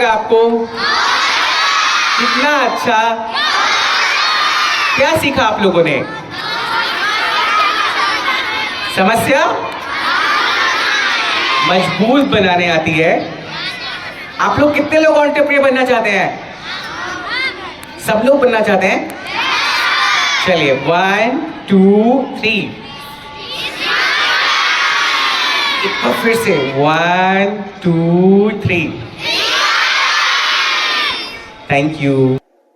आपको कितना अच्छा, क्या सीखा आप लोगों ने? समस्या मजबूत बनाने आती है। आप लोग कितने लोग एंटरप्रेन्योर बनना चाहते हैं? सब लोग बनना चाहते हैं? चलिए 1 2 3, एक बार फिर से 1 2 3। Thank you.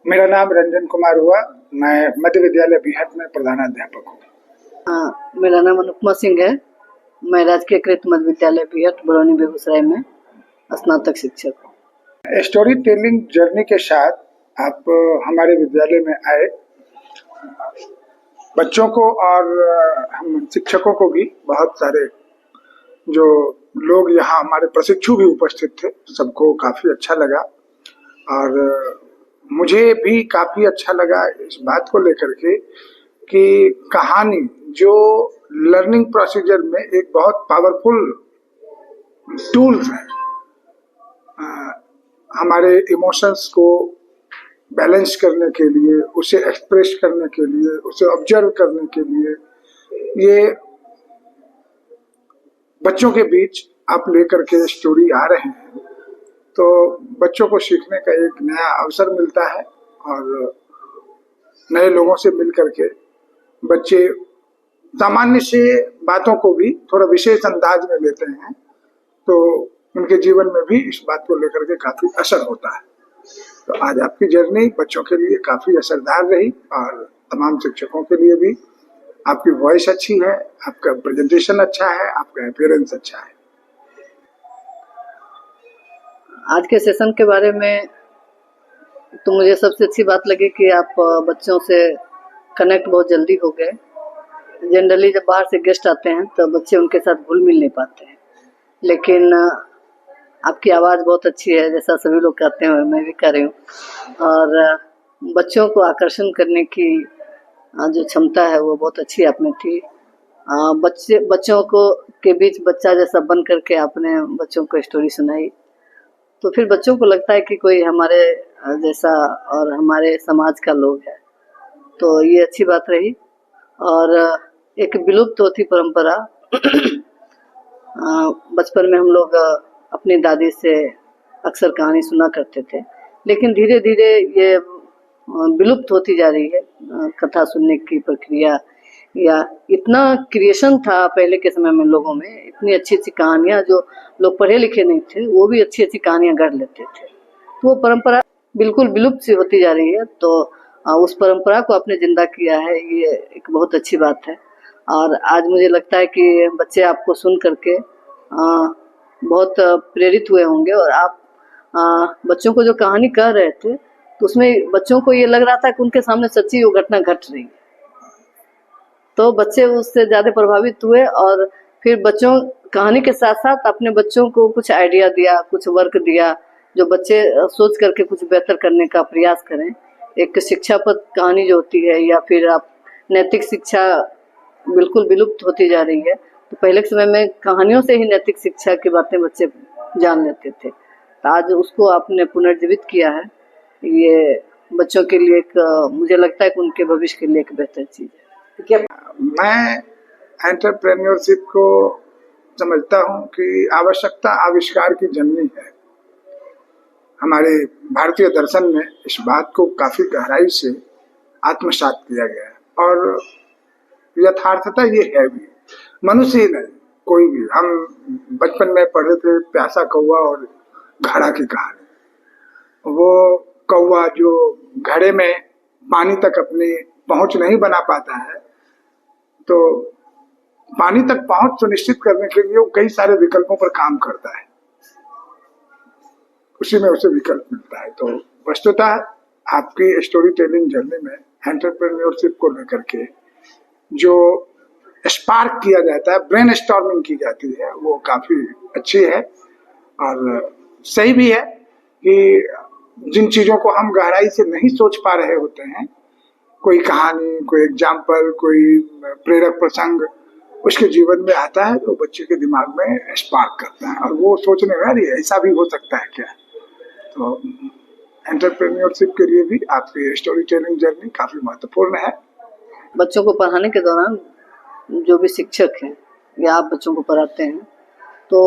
मेरा नाम रंजन कुमार हुआ। मैं मध्य विद्यालय बिहट में प्रधानाध्यापक हूँ। मेरा नाम अनुपमा सिंह है। मैं राजकीय कृत मध्य विद्यालय बिहट बरौनी बेगूसराय में स्नातक शिक्षक हूँ। स्टोरी टेलिंग जर्नी के साथ आप हमारे विद्यालय में आए। बच्चों को और हम शिक्षकों को भी, बहुत सारे जो लोग यहाँ हमारे प्रशिक्षु भी उपस्थित थे, सबको काफी अच्छा लगा। और मुझे भी काफी अच्छा लगा इस बात को लेकर के कि कहानी जो लर्निंग प्रोसीजर में एक बहुत पावरफुल टूल है, हमारे इमोशंस को बैलेंस करने के लिए, उसे एक्सप्रेस करने के लिए, उसे ऑब्जर्व करने के लिए, ये बच्चों के बीच आप लेकर के स्टोरी आ रहे हैं, तो बच्चों को सीखने का एक नया अवसर मिलता है। और नए लोगों से मिल करके बच्चे सामान्य से बातों को भी थोड़ा विशेष अंदाज में लेते हैं, तो उनके जीवन में भी इस बात को लेकर के काफी असर होता है। तो आज आपकी जर्नी बच्चों के लिए काफी असरदार रही और तमाम शिक्षकों के लिए भी। आपकी वॉइस अच्छी है, आपका प्रेजेंटेशन अच्छा है, आपका अपीयरेंस अच्छा है। आज के सेशन के बारे में तो मुझे सबसे अच्छी बात लगी कि आप बच्चों से कनेक्ट बहुत जल्दी हो गए। जनरली जब बाहर से गेस्ट आते हैं तो बच्चे उनके साथ घुल मिल नहीं पाते हैं, लेकिन आपकी आवाज़ बहुत अच्छी है, जैसा सभी लोग कहते हैं मैं भी कर रही हूँ। और बच्चों को आकर्षण करने की जो क्षमता है वो बहुत अच्छी आप में थी। बच्चों को के बीच बच्चा जैसा बन करके आपने बच्चों को स्टोरी सुनाई, तो फिर बच्चों को लगता है कि कोई हमारे जैसा और हमारे समाज का लोग है, तो ये अच्छी बात रही। और एक विलुप्त होती परंपरा बचपन में हम लोग अपनी दादी से अक्सर कहानी सुना करते थे, लेकिन धीरे धीरे ये विलुप्त होती जा रही है। कथा सुनने की प्रक्रिया, या इतना क्रिएशन था पहले के समय में लोगों में, इतनी अच्छी अच्छी कहानियाँ, जो लोग पढ़े लिखे नहीं थे वो भी अच्छी अच्छी कहानियाँ गढ़ लेते थे, तो वो परंपरा बिल्कुल विलुप्त सी होती जा रही है। तो उस परंपरा को आपने जिंदा किया है, ये एक बहुत अच्छी बात है। और आज मुझे लगता है कि बच्चे आपको सुन करके बहुत प्रेरित हुए होंगे, और आप बच्चों को जो कहानी कह रहे थे तो उसमें बच्चों को ये लग रहा था कि उनके सामने सच्ची वो घटना घट रही है, तो बच्चे उससे ज़्यादा प्रभावित हुए। और फिर बच्चों कहानी के साथ साथ अपने बच्चों को कुछ आइडिया दिया, कुछ वर्क दिया, जो बच्चे सोच करके कुछ बेहतर करने का प्रयास करें। एक शिक्षापद कहानी जो होती है, या फिर आप नैतिक शिक्षा बिल्कुल विलुप्त होती जा रही है, तो पहले के समय में कहानियों से ही नैतिक शिक्षा की बातें बच्चे जान लेते थे, तो आज उसको आपने पुनर्जीवित किया है। ये बच्चों के लिए एक, मुझे लगता है कि उनके भविष्य के लिए एक बेहतर चीज़ है। ठीक है, मैं एंटरप्रेन्योरशिप को समझता हूँ कि आवश्यकता आविष्कार की जननी है। हमारे भारतीय दर्शन में इस बात को काफी गहराई से आत्मसात किया गया है, और यथार्थता ये है भी। मनुष्य ही नहीं, कोई भी, हम बचपन में पढ़े थे प्यासा कौवा और घड़ा की कहानी। वो कौवा जो घड़े में पानी तक अपनी पहुंच नहीं बना पाता है, तो पानी तक पहुंच सुनिश्चित करने के लिए वो कई सारे विकल्पों पर काम करता है, उसी में उसे विकल्प मिलता है। तो वस्तुतः आपकी स्टोरी टेलिंग जर्नी में एंटरप्रेन्योरशिप को लेकर के जो स्पार्क किया जाता है, ब्रेन स्टॉर्मिंग की जाती है, वो काफी अच्छी है। और सही भी है कि जिन चीजों को हम गहराई से नहीं सोच पा रहे होते हैं, कोई कहानी, कोई एग्जाम्पल, कोई प्रेरक प्रसंग उसके जीवन में आता है, तो बच्चे के दिमाग में स्पार्क करता है, और वो सोचने में अरे ऐसा भी हो सकता है क्या, तो एंटरप्रेन्योरशिप के लिए भी आपकी स्टोरी टेलिंग जर्नी काफ़ी महत्वपूर्ण है। बच्चों को पढ़ाने के दौरान जो भी शिक्षक हैं या आप बच्चों को पढ़ाते हैं तो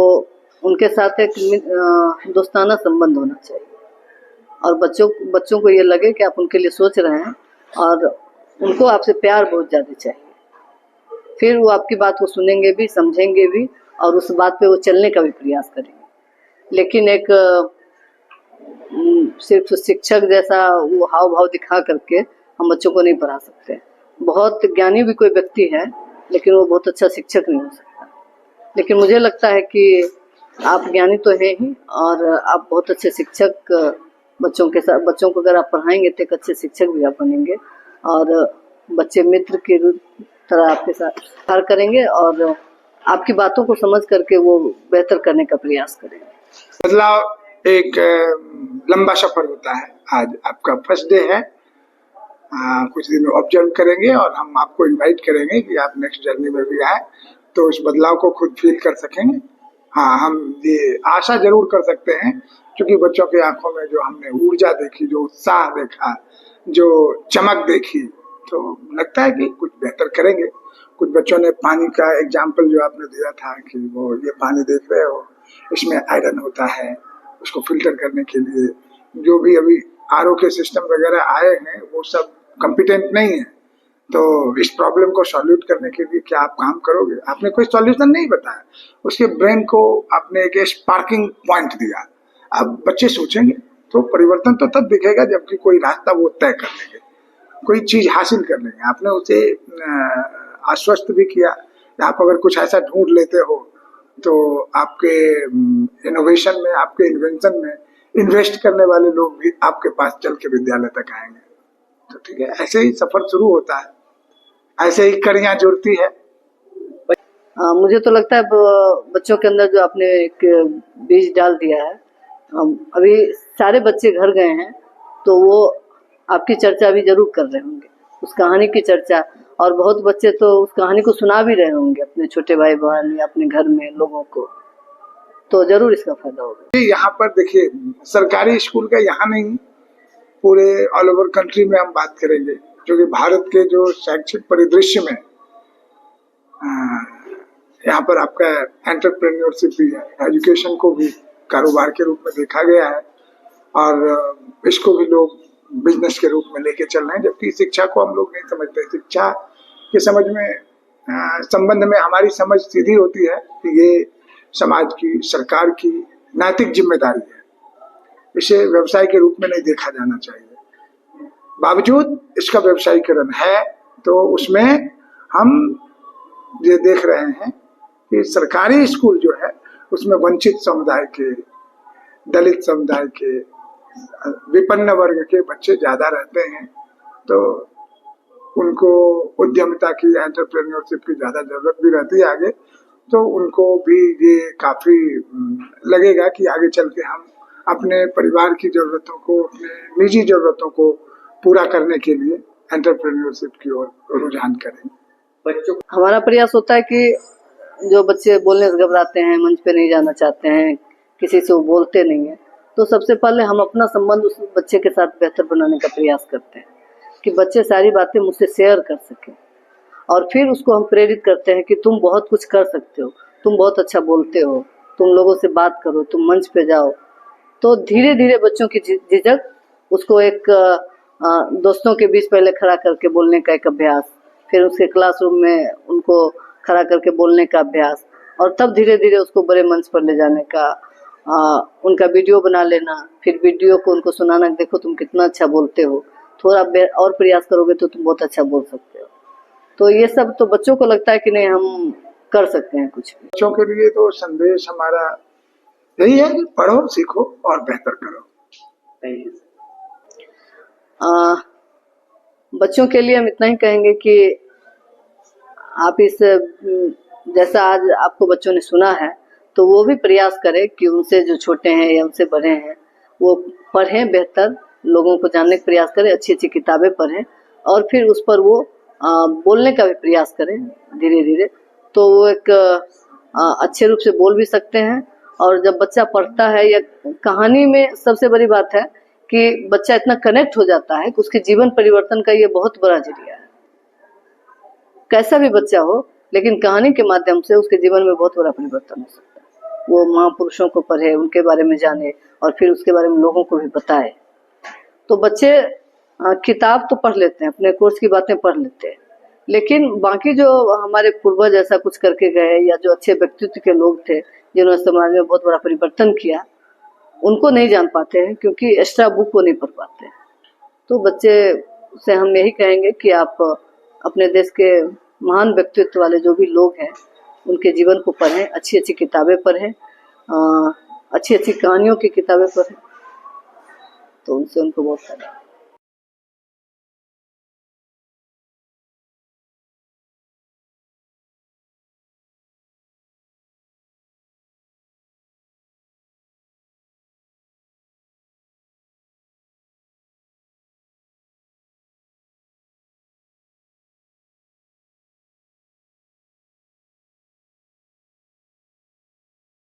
उनके साथ एक दोस्ताना संबंध होना चाहिए और बच्चों को ये लगे कि आप उनके लिए सोच रहे हैं और उनको आपसे प्यार बहुत ज़्यादा चाहिए। फिर वो आपकी बात को सुनेंगे भी, समझेंगे भी और उस बात पे वो चलने का भी प्रयास करेंगे। लेकिन एक सिर्फ शिक्षक जैसा वो हाव भाव दिखा करके हम बच्चों को नहीं पढ़ा सकते। बहुत ज्ञानी भी कोई व्यक्ति है लेकिन वो बहुत अच्छा शिक्षक नहीं हो सकता। लेकिन मुझे लगता है कि आप ज्ञानी तो हैं ही और आप बहुत अच्छे शिक्षक बच्चों के साथ, बच्चों को अगर आप पढ़ाएंगे तो एक अच्छे शिक्षक भी आप बनेंगे और बच्चे मित्र की तरह आपके साथ व्यवहार करेंगे और आपकी बातों को समझ करके वो बेहतर करने का प्रयास करेंगे। बदलाव एक लंबा सफर होता है। आज आपका फर्स्ट डे है, कुछ दिन ऑब्जर्व करेंगे और हम आपको इनवाइट करेंगे कि आप नेक्स्ट जर्नी में भी आए तो उस बदलाव को खुद फील कर सकेंगे। हाँ, हम ये आशा जरूर कर सकते हैं क्योंकि बच्चों की आंखों में जो हमने ऊर्जा देखी, जो उत्साह देखा, जो चमक देखी, तो लगता है कि कुछ बेहतर करेंगे। कुछ बच्चों ने पानी का एग्जाम्पल जो आपने दिया था कि वो ये पानी देख रहे हो, इसमें आयरन होता है, उसको फिल्टर करने के लिए जो भी अभी आरओ के सिस्टम वगैरह आए हैं वो सब कॉम्पिटेंट नहीं है। तो इस प्रॉब्लम को सॉल्यूट करने के लिए क्या आप काम करोगे? आपने कोई सॉल्यूशन नहीं बताया, उसके ब्रेन को आपने एक स्पार्किंग पॉइंट दिया। अब बच्चे सोचेंगे तो परिवर्तन तो तब दिखेगा जबकि कोई रास्ता वो तय कर लेंगे, कोई चीज हासिल कर लेंगे। आपने उसे आश्वस्त भी किया कि आप अगर कुछ ऐसा ढूंढ लेते हो तो आपके इनोवेशन में, आपके इन्वेंशन में इन्वेस्ट करने वाले लोग भी आपके पास चल के विद्यालय तक आएंगे। तो ठीक है, ऐसे ही सफर शुरू होता है, ऐसे ही कड़ियां जुड़ती है। मुझे तो लगता है बच्चों के अंदर जो आपने एक बीज डाल दिया है, अभी सारे बच्चे घर गए हैं तो वो आपकी चर्चा भी जरूर कर रहे होंगे, उस कहानी की चर्चा, और बहुत बच्चे तो उस कहानी को सुना भी रहे होंगे अपने छोटे भाई बहन या अपने घर में लोगों को, तो जरूर इसका फायदा होगा। यहाँ पर देखिए, सरकारी स्कूल का यहाँ नहीं, पूरे ऑल ओवर कंट्री में हम बात करेंगे क्योंकि भारत के जो शैक्षिक परिदृश्य में यहाँ पर आपका एंटरप्रेन्योरशिप भी है, एजुकेशन को भी कारोबार के रूप में देखा गया है और इसको भी लोग बिजनेस के रूप में लेके चल रहे हैं, जबकि शिक्षा को हम लोग नहीं समझते। शिक्षा के समझ में संबंध में हमारी समझ सीधी होती है कि ये समाज की, सरकार की नैतिक जिम्मेदारी है, इसे व्यवसाय के रूप में नहीं देखा जाना चाहिए। बावजूद इसका व्यवसायीकरण है तो उसमें हम ये देख रहे हैं कि सरकारी स्कूल जो है उसमें वंचित समुदाय के, दलित समुदाय के, विपन्न वर्ग के बच्चे ज्यादा रहते हैं, तो उनको उद्यमिता की, एंटरप्रेन्योरशिप की ज्यादा जरूरत भी रहती है आगे। तो उनको भी ये काफी लगेगा कि आगे चल के हम अपने परिवार की जरूरतों को, अपने निजी जरूरतों को पूरा करने के लिए एंटरप्रेन्योरशिप की ओर रुझान करें। बच्चों, हमारा प्रयास होता है कि जो बच्चे बोलने से घबराते हैं, मंच पे नहीं जाना चाहते हैं, किसी से वो बोलते नहीं है, तो सबसे पहले हम अपना संबंध उस बच्चे के साथ बेहतर बनाने का प्रयास करते हैं कि बच्चे सारी बातें मुझसे शेयर कर सकें और फिर उसको हम प्रेरित करते हैं कि तुम बहुत कुछ कर सकते हो, तुम बहुत अच्छा बोलते हो, तुम लोगों से बात करो, तुम मंच पे जाओ। तो धीरे धीरे बच्चों की झिझक, उसको एक दोस्तों के बीच पहले खड़ा करके बोलने का एक अभ्यास, फिर उसके क्लासरूम में उनको खड़ा करके बोलने का अभ्यास, और तब धीरे धीरे उसको बड़े मंच पर ले जाने का, उनका वीडियो बना लेना, फिर वीडियो को उनको सुनाना, देखो तुम कितना अच्छा बोलते हो, थोड़ा और प्रयास करोगे तो तुम बहुत अच्छा बोल सकते हो। तो ये सब तो बच्चों को लगता है कि नहीं हम कर सकते हैं कुछ भी। बच्चों के लिए तो संदेश हमारा यही है कि पढ़ो, सीखो और बेहतर करो। बच्चों के लिए हम इतना ही कहेंगे कि आप इस, जैसा आज आपको बच्चों ने सुना है, तो वो भी प्रयास करें कि उनसे जो छोटे हैं या उनसे बड़े हैं वो पढ़ें, बेहतर लोगों को जानने का प्रयास करें, अच्छी अच्छी किताबें पढ़ें और फिर उस पर वो बोलने का भी प्रयास करें धीरे धीरे, तो वो एक अच्छे रूप से बोल भी सकते हैं और जब बच्चा पढ़ता है या कहानी में सबसे बड़ी बात है कि बच्चा इतना कनेक्ट हो जाता है कि उसके जीवन परिवर्तन का ये बहुत बड़ा जरिया है। कैसा भी बच्चा हो, लेकिन कहानी के माध्यम से उसके जीवन में बहुत बड़ा परिवर्तन हो सकता है। वो महापुरुषों को पढ़े, उनके बारे में जाने और फिर उसके बारे में लोगों को भी बताए। तो बच्चे किताब तो पढ़ लेते हैं, अपने कोर्स की बातें पढ़ लेते हैं, लेकिन बाकी जो हमारे पूर्वज ऐसा कुछ करके गए या जो अच्छे व्यक्तित्व के लोग थे जिन्होंने समाज में बहुत बड़ा परिवर्तन किया, उनको नहीं जान पाते हैं क्योंकि एक्स्ट्रा बुक को नहीं पढ़ पाते। तो बच्चे से हम यही कहेंगे कि आप अपने देश के महान व्यक्तित्व वाले जो भी लोग हैं उनके जीवन को पढ़ें, अच्छी अच्छी किताबें पढ़ें, अच्छी अच्छी कहानियों की किताबें पढ़ें, तो उनसे उनको बहुत फायदा।